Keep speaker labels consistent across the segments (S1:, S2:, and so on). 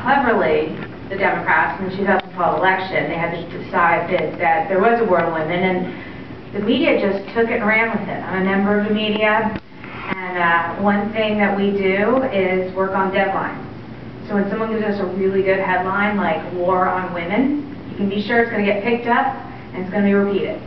S1: cleverly, the Democrats, in the 2012 election, they had to decide that there was a war on women, and the media just took it and ran with it. I'm a member of the media, and one thing that we do is work on deadlines. So when someone gives us a really good headline, like War on Women, you can be sure it's going to get picked up, and it's going to be repeated.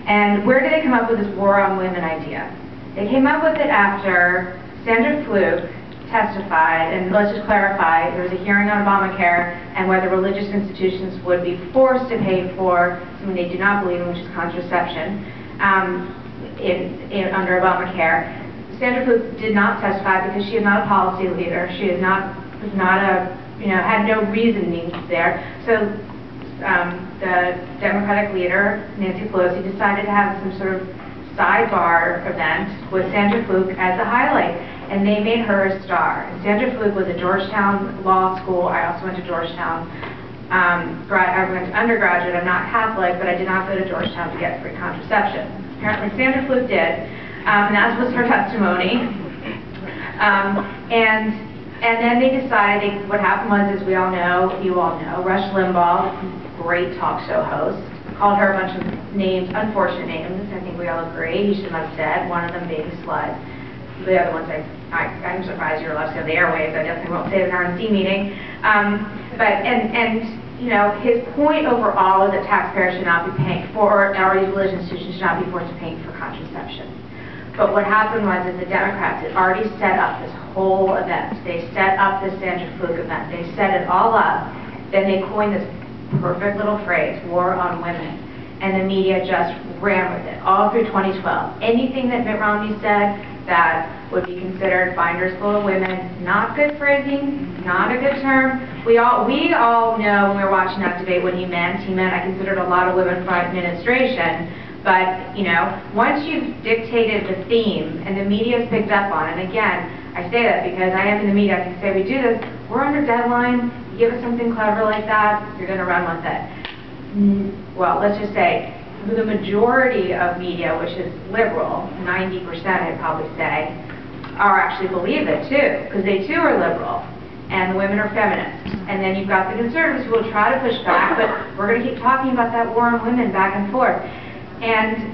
S1: And where did they come up with this War on Women idea? They came up with it after Sandra Fluke testified, and let's just clarify, there was a hearing on Obamacare and whether religious institutions would be forced to pay for something they do not believe in, which is contraception, under Obamacare. Sandra Fluke did not testify because she is not a policy leader. She is not had no reasoning there. So the Democratic leader, Nancy Pelosi, decided to have some sort of sidebar event with Sandra Fluke as a highlight, and they made her a star. And Sandra Fluke was at Georgetown Law School. I also went to Georgetown. I went to undergraduate. I'm not Catholic, but I did not go to Georgetown to get free contraception. Apparently Sandra Fluke did, and that was her testimony. And then they decided, what happened was, as we all know, you all know, Rush Limbaugh, great talk show host, called her a bunch of names, unfortunate names. I think we all agree he should not have said. One of them, baby slut. The other ones, I'm surprised you're allowed to go to the airwaves. I definitely won't say it in an RNC meeting. You know, his point overall is that taxpayers should not be paying for, or these religious institutions should not be forced to pay for contraception. But what happened was that the Democrats had already set up this whole event. They set up this Sandra Fluke event. They set it all up. Then they coined this perfect little phrase, War on Women. And the media just ran with it all through 2012. Anything that Mitt Romney said that would be considered finders full of women, not good phrasing, not a good term. We all know when we were watching that debate what he meant. He meant, I considered a lot of women for administration. But, you know, once you've dictated the theme and the media's picked up on it, and again, I say that because I am in the media, I can say we do this, we're under deadline, you give us something clever like that, you're going to run with it. Well, let's just say, the majority of media, which is liberal, 90% I'd probably say, are actually believe it too, because they too are liberal, and the women are feminists. And then you've got the conservatives who will try to push back, but we're going to keep talking about that war on women back and forth. And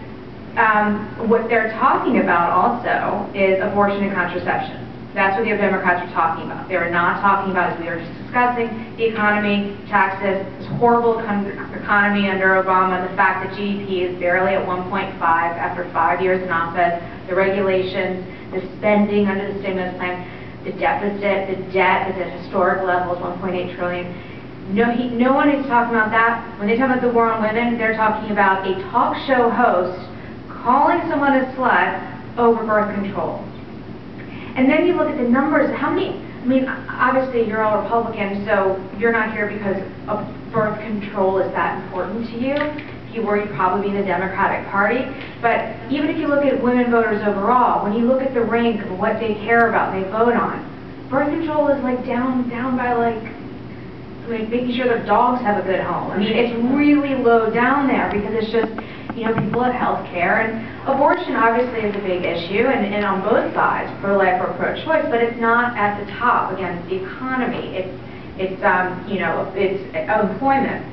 S1: what they're talking about also is abortion and contraception. That's what the Democrats are talking about. They were not talking about, as we were just discussing, the economy, taxes, this horrible economy under Obama, the fact that GDP is barely at 1.5 after 5 years in office, the regulations, the spending under the stimulus plan, the deficit, the debt is at historic levels, 1.8 trillion. No one is talking about that. When they talk about the war on women, they're talking about a talk show host calling someone a slut over birth control. And then you look at the numbers, how many, I mean, obviously you're all Republicans, so you're not here because of birth control is that important to you. If you were, you'd probably be in the Democratic Party. But even if you look at women voters overall, when you look at the rank of what they care about and they vote on, birth control is like down by like, making sure their dogs have a good home. I mean, it's really low down there because it's just, you know, people have health care. And abortion obviously is a big issue, and on both sides, pro-life or pro-choice, but it's not at the top. Again, it's the economy. It's employment.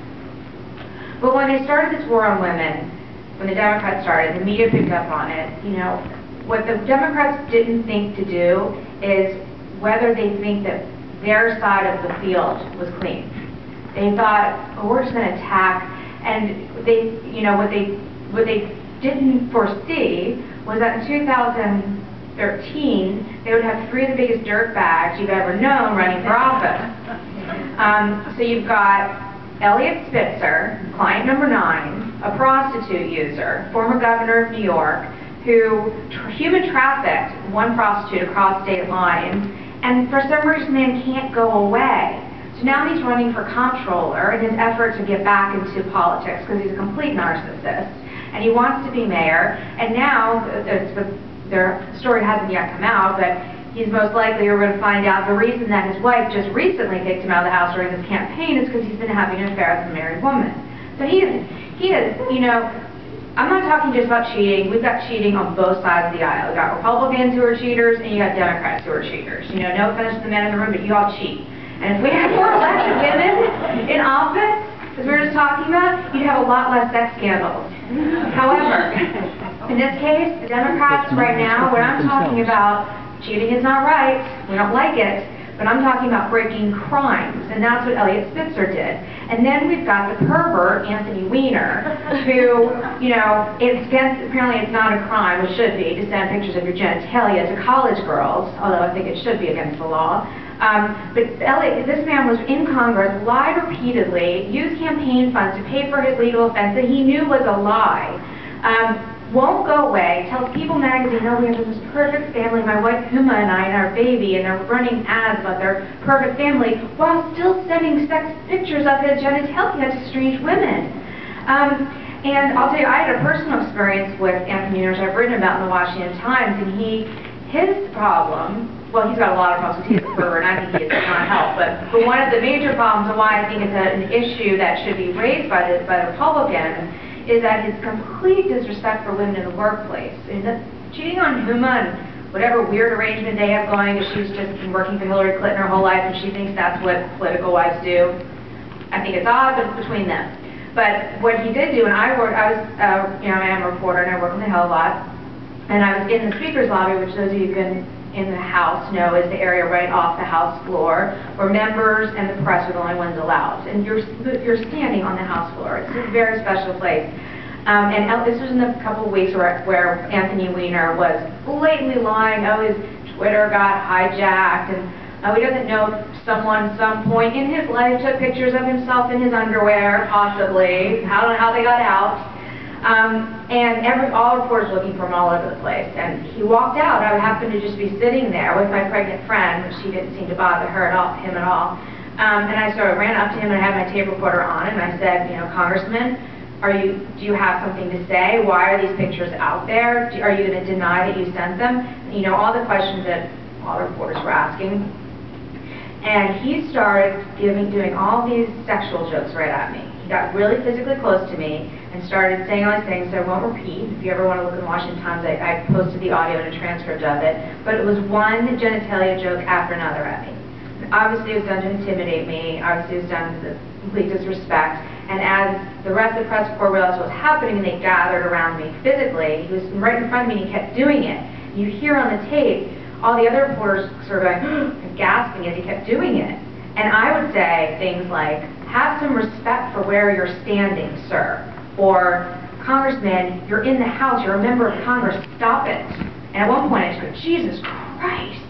S1: But when they started this war on women, when the Democrats started, the media picked up on it, you know, what the Democrats didn't think to do is whether they think that their side of the field was clean. They thought, oh, we're just going to attack, and they, you know, what they didn't foresee was that in 2013 they would have 3 of the biggest dirtbags you've ever known running for office. So you've got Eliot Spitzer, client number 9, a prostitute user, former governor of New York, who human trafficked one prostitute across state lines. And for some reason, man can't go away. So now he's running for comptroller in his effort to get back into politics because he's a complete narcissist. And he wants to be mayor. And now, their story hasn't yet come out, but he's most likely, we're going to find out, the reason that his wife just recently kicked him out of the house during this campaign is because he's been having an affair with a married woman. So he is, you know, I'm not talking just about cheating. We've got cheating on both sides of the aisle. We've got Republicans who are cheaters, and you got Democrats who are cheaters. You know, no offense to the men in the room, but you all cheat. And if we have more in office, as we were just talking about, you'd have a lot less sex scandals. However, in this case, the Democrats right now, when I'm talking about cheating is not right, we don't like it, but I'm talking about breaking crimes, and that's what Eliot Spitzer did. And then we've got the pervert, Anthony Weiner, who, apparently it's not a crime, it should be, to send pictures of your genitalia to college girls, although I think it should be against the law. But this man was in Congress, lied repeatedly, used campaign funds to pay for his legal offense that he knew was a lie. Won't go away, tells People magazine, oh, we have this perfect family, my wife Huma and I and our baby, and they're running ads about their perfect family, while still sending sex pictures of his genitalia to strange women. And I'll tell you, I had a personal experience with Anthony Weiner, I've written about in the Washington Times, and his problem, well, he's got a lot of problems because he's a pervert, and I think he is not help, but one of the major problems and why I think it's an issue that should be raised by the Republicans is that his complete disrespect for women in the workplace. And cheating on Huma and whatever weird arrangement they have going, because she's just been working for Hillary Clinton her whole life and she thinks that's what political wives do. I think it's odd, but it's between them. But what he did do, and I am a reporter and I work on the Hill a lot, and I was in the Speaker's lobby, which those of you who've been in the House know is the area right off the House floor where members and the press are the only ones allowed. And you're standing on the House floor. It's a very special place. And this was in the couple of weeks where Anthony Weiner was blatantly lying. Oh, his Twitter got hijacked, and he doesn't know if someone at some point in his life took pictures of himself in his underwear, possibly. I don't know how they got out. And all reporters looking for him all over the place. And he walked out. I happened to just be sitting there with my pregnant friend, which she didn't seem to bother him at all. And I sort of ran up to him and I had my tape recorder on, and I said, Congressman, do you have something to say? Why are these pictures out there? Are you going to deny that you sent them? All the questions that all the reporters were asking. And he started doing all these sexual jokes right at me. He got really physically close to me and started saying all these things that I won't repeat. If you ever want to look in the Washington Times, I posted the audio and a transcript of it. But it was one genitalia joke after another at me. Obviously, it was done to intimidate me. Obviously, it was done to complete disrespect. And as the rest of the press corps realized what was happening and they gathered around me physically, he was right in front of me and he kept doing it. You hear on the tape all the other reporters sort of going, gasping as he kept doing it. And I would say things like, have some respect for where you're standing, sir. Or, Congressman, you're in the House, you're a member of Congress, stop it. And at one point I just go, Jesus Christ.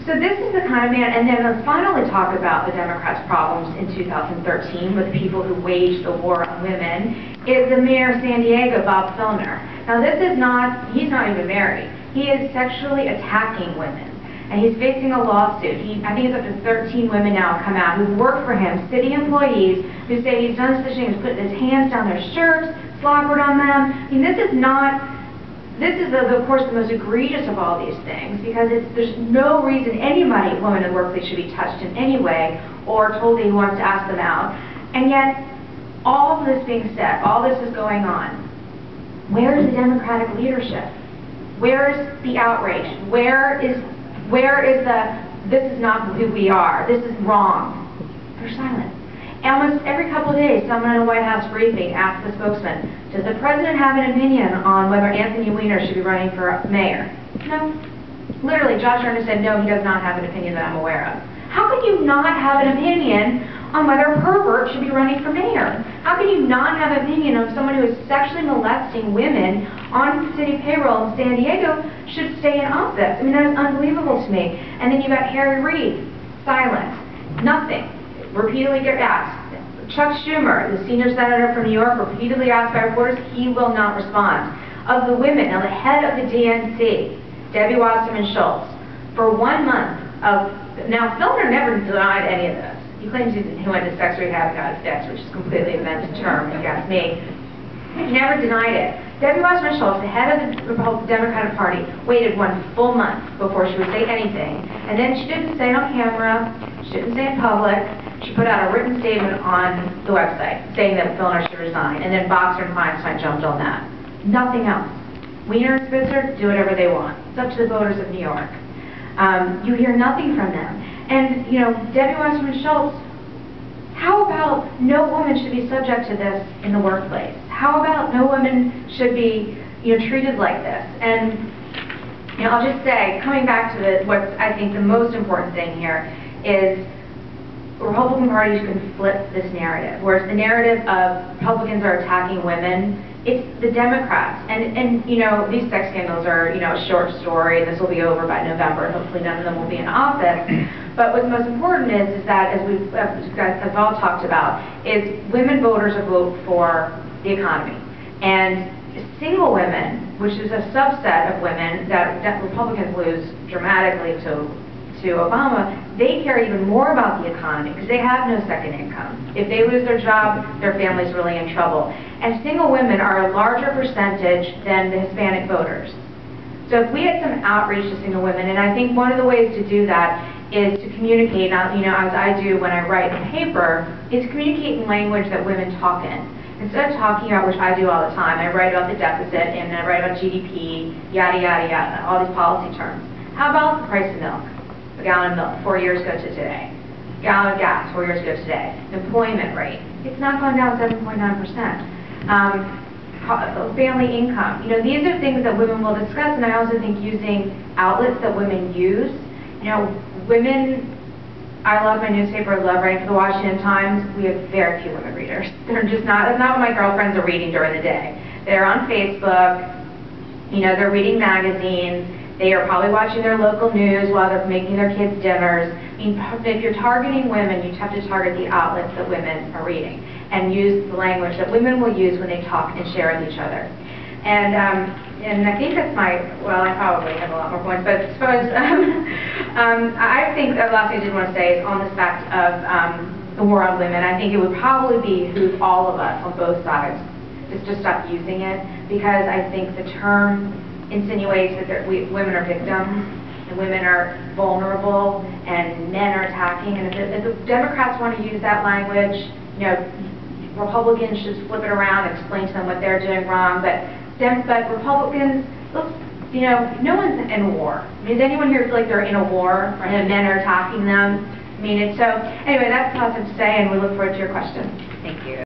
S1: So this is the kind of man, and then let's finally talk about the Democrats' problems in 2013 with the people who waged the war on women, is the mayor of San Diego, Bob Filner. Now he's not even married. He is sexually attacking women. And he's facing a lawsuit. I think it's up to 13 women now have come out who've worked for him, city employees, who say he's done such things, put his hands down their shirts, slobbered on them. This is, of course, the most egregious of all these things, because there's no reason woman in the workplace should be touched in any way or told that he wants to ask them out. And yet, all of this being said, all this is going on. Where is the Democratic leadership? Where is the outrage? Where is this is not who we are, this is wrong? They're silent. Almost every couple of days, someone in a White House briefing asks the spokesman, does the president have an opinion on whether Anthony Weiner should be running for mayor? No. Literally, Josh Earnest said, no, he does not have an opinion that I'm aware of. How can you not have an opinion on whether a pervert should be running for mayor? How can you not have an opinion on someone who is sexually molesting women on city payroll in San Diego should stay in office? That is unbelievable to me. And then you got Harry Reid, silent, nothing, repeatedly get asked. Chuck Schumer, the senior senator from New York, repeatedly asked by reporters, he will not respond. Of the women, now the head of the DNC, Debbie Wasserman Schultz, for 1 month now Filner never denied any of this. He claims he went to sex rehab and got it fixed, which is completely a invented term, if you ask me. He never denied it. Debbie Wasserman Schultz, the head of the Democratic Party, waited 1 full month before she would say anything. And then she didn't say it on camera, she didn't say it in public, she put out a written statement on the website saying that Filner should resign. And then Boxer and Feinstein jumped on that. Nothing else. Weiner and Spitzer do whatever they want. It's up to the voters of New York. You hear nothing from them. And, Debbie Wasserman Schultz How about no woman should be subject to this in the workplace? How about no woman should be, treated like this? And I'll just say, coming back to what's I think the most important thing here is the Republican Party can flip this narrative, whereas the narrative of Republicans are attacking women, it's the Democrats. And these sex scandals are, a short story. This will be over by November. Hopefully none of them will be in office. But what's most important is that, as we've all talked about, is women voters will vote for the economy. And single women, which is a subset of women that Republicans lose dramatically to Obama, they care even more about the economy because they have no second income. If they lose their job, their family's really in trouble. And single women are a larger percentage than the Hispanic voters. So if we had some outreach to single women, and I think one of the ways to do that is to communicate, as I do when I write a paper, is communicate in language that women talk in. Instead of talking about, which I do all the time, I write about the deficit and I write about GDP, yada, yada, yada, all these policy terms. How about the price of milk? A gallon of milk, 4 years ago to today. A gallon of gas, 4 years ago to today. Employment rate, it's not gone down 7.9%. Family income, these are things that women will discuss, and I also think using outlets that women use. Women, I love my newspaper, I love writing for the Washington Times. We have very few women readers. They're just not, that's not what my girlfriends are reading during the day. They're on Facebook, they're reading magazines, they are probably watching their local news while they're making their kids' dinners. I mean, if you're targeting women, you have to target the outlets that women are reading and use the language that women will use when they talk and share with each other. And I think that's well, I probably have a lot more points, but suppose, I think the last thing I did want to say is on this fact of the war on women. I think it would probably behoove all of us on both sides to stop using it, because I think the term insinuates that women are victims and women are vulnerable and men are attacking. And if the Democrats want to use that language, Republicans should flip it around and explain to them what they're doing wrong. But Republicans, no one's in war. I mean, does anyone here feel like they're in a war or men are attacking them? I mean, so anyway, that's all I have to say, and we look forward to your questions. Thank you.